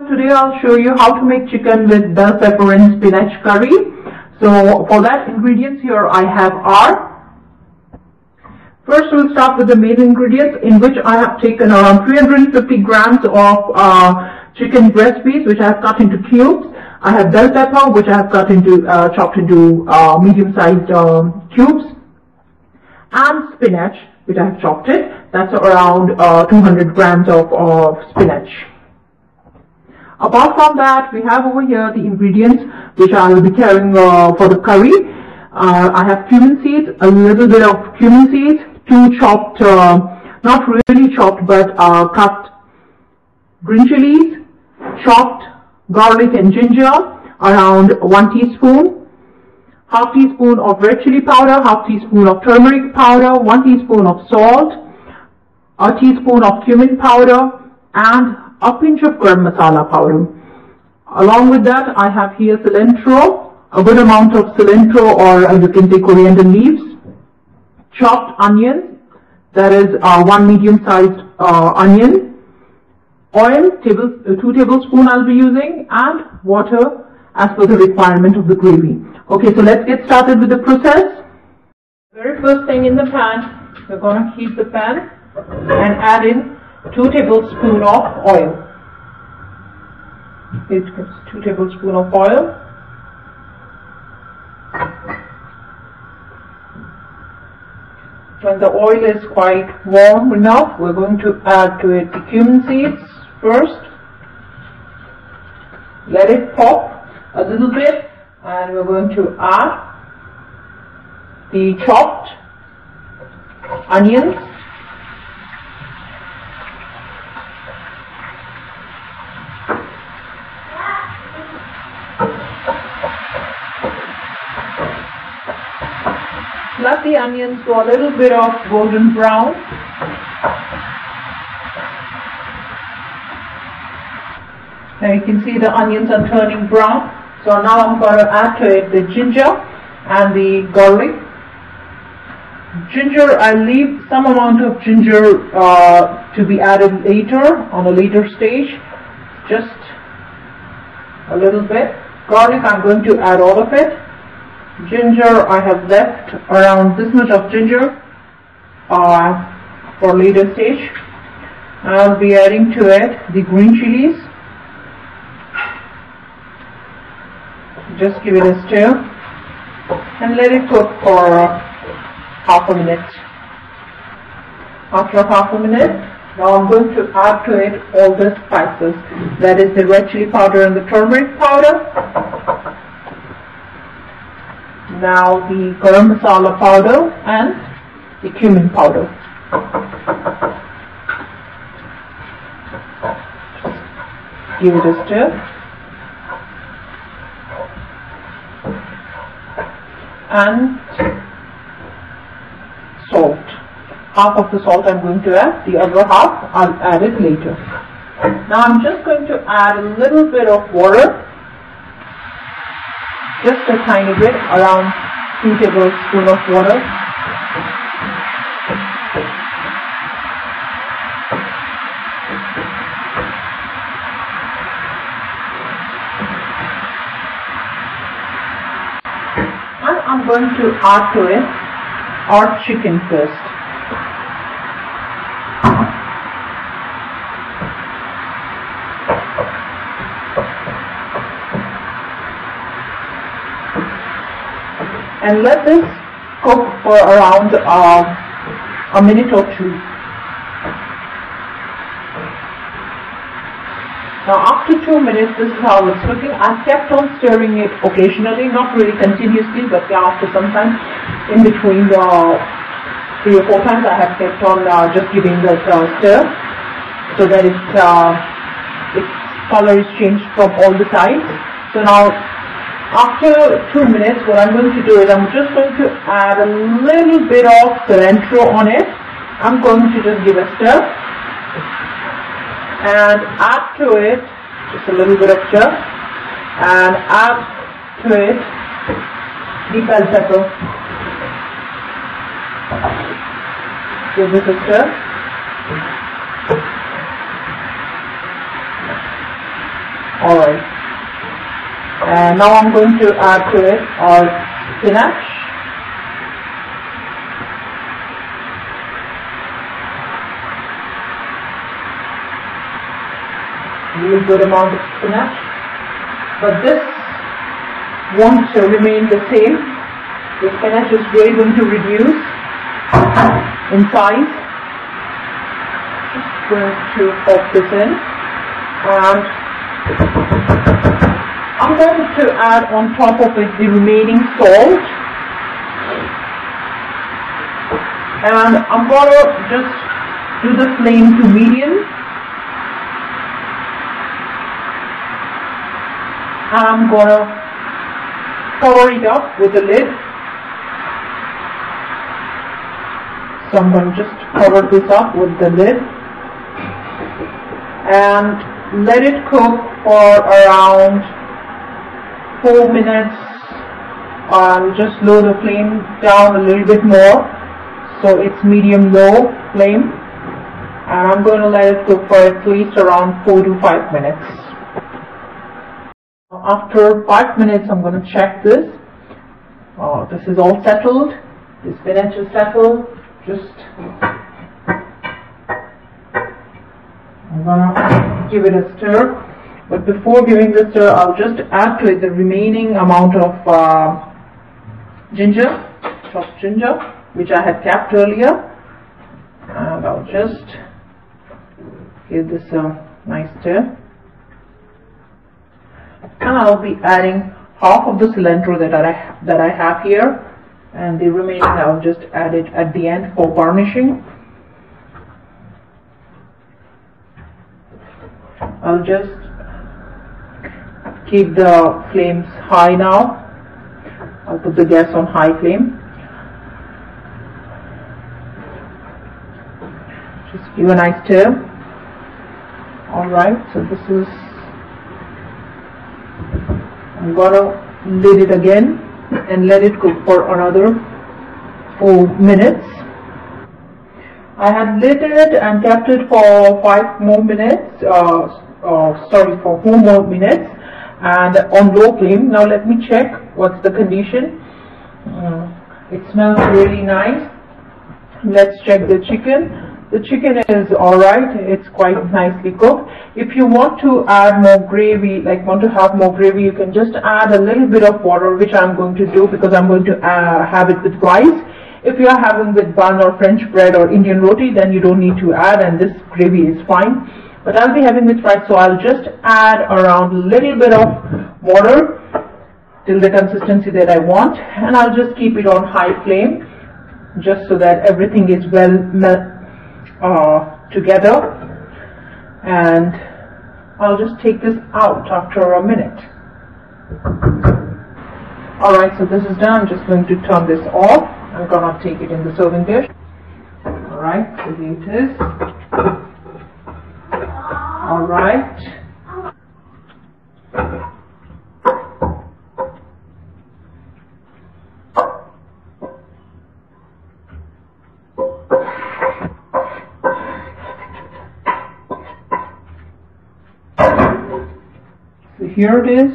Today I'll show you how to make chicken with bell pepper and spinach curry. So for that, ingredients here I have are, first we'll start with the main ingredients, in which I have taken around 350 grams of chicken breast piece, which I have cut into cubes. I have bell pepper, which I have cut into chopped into medium-sized cubes, and spinach, which I have chopped it. That's around 200 grams of spinach. Apart from that, we have over here the ingredients which I will be carrying for the curry. I have cumin seeds, a little bit of cumin seeds, 2 chopped, not really chopped, but cut green chilies, chopped garlic and ginger, around 1 teaspoon, half teaspoon of red chili powder, half teaspoon of turmeric powder, 1 teaspoon of salt, a teaspoon of cumin powder, and a pinch of garam masala powder. Along with that, I have here cilantro, a good amount of cilantro, or you can say coriander leaves, chopped onions, that is 1 medium-sized onion, oil, 2 tablespoons I'll be using, and water as per the requirement of the gravy. Okay, so let's get started with the process. Very first thing in the pan, we're going to heat the pan and add in 2 tablespoons of oil. It gives 2 tablespoons of oil. When the oil is quite warm enough, we're going to add to it the cumin seeds first. Let it pop a little bit, and we're going to add the chopped onions. Let the onions go a little bit of golden brown. Now you can see the onions are turning brown. So now I'm going to add to it the ginger and the garlic. Ginger, I'll leave some amount of ginger to be added later, on a later stage. Just a little bit. Garlic, I'm going to add all of it. Ginger, I have left around this much of ginger for later stage. I'll be adding to it the green chilies. Just give it a stir and let it cook for half a minute. After half a minute, now I'm going to add to it all the spices. That is the red chili powder and the turmeric powder. Now the garam masala powder and the cumin powder. Give it a stir. And salt. Half of the salt I'm going to add, the other half I'll add it later. Now I'm just going to add a little bit of water. Just a tiny bit, around 2 tablespoons of water. And I'm going to add to it our chicken first. And let this cook for around a minute or 2. Now after 2 minutes, this is how it's looking. I've kept on stirring it occasionally, not really continuously, but after some time, in between 3 or 4 times I have kept on just giving that stir, so that its color is changed from all the sides. So now after 2 minutes, what I'm going to do is I'm just going to add a little bit of cilantro on it. I'm going to just give a stir and add to it just a little bit of stir and add to it the bell pepper. Give this a stir. Alright, and now I'm going to add to it our spinach. Really good amount of spinach, but this won't remain the same. The spinach is really going to reduce in size. Just going to pop this in, and I'm going to add on top of it the remaining salt, and I'm going to just do the flame to medium. I'm going to cover it up with a lid. So I'm going to just cover this up with the lid and let it cook for around 4 minutes. Just lower the flame down a little bit more, so it's medium-low flame, and I'm going to let it cook for at least around 4 to 5 minutes. After 5 minutes, I'm going to check this. This is all settled. The spinach is settled. I'm going to give it a stir. But before giving the stir, I'll just add to it the remaining amount of ginger, chopped ginger, which I had kept earlier. And I'll just give this a nice stir. And I'll be adding half of the cilantro that I have here, and the remaining I'll just add it at the end for garnishing. I'll just keep the flames high now. I'll put the gas on high flame. Just give a nice stir. Alright, so this is, I'm gonna lid it again and let it cook for another 4 minutes. I had lit it and kept it for 5 more minutes, for 4 more minutes, and on low flame. Now let me check what's the condition. It smells really nice. Let's check the chicken. The chicken is alright, it's quite nicely cooked. If you want to add more gravy, you can just add a little bit of water, which I'm going to do because I'm going to have it with rice. If you are having with bun or French bread or Indian roti, then you don't need to add, and this gravy is fine. But I'll be having with rice, so I'll just add around a little bit of water till the consistency that I want, and I'll just keep it on high flame just so that everything is well together, and I'll just take this out after a minute. Alright, so this is done. I'm just going to turn this off. I'm gonna take it in the serving dish. Alright, so here it is. Alright. So here it is,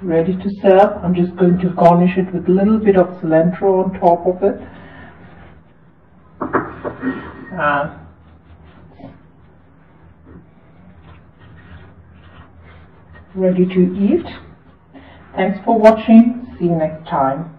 ready to serve. I'm just going to garnish it with a little bit of cilantro on top of it. Ready to eat. Thanks for watching. See you next time.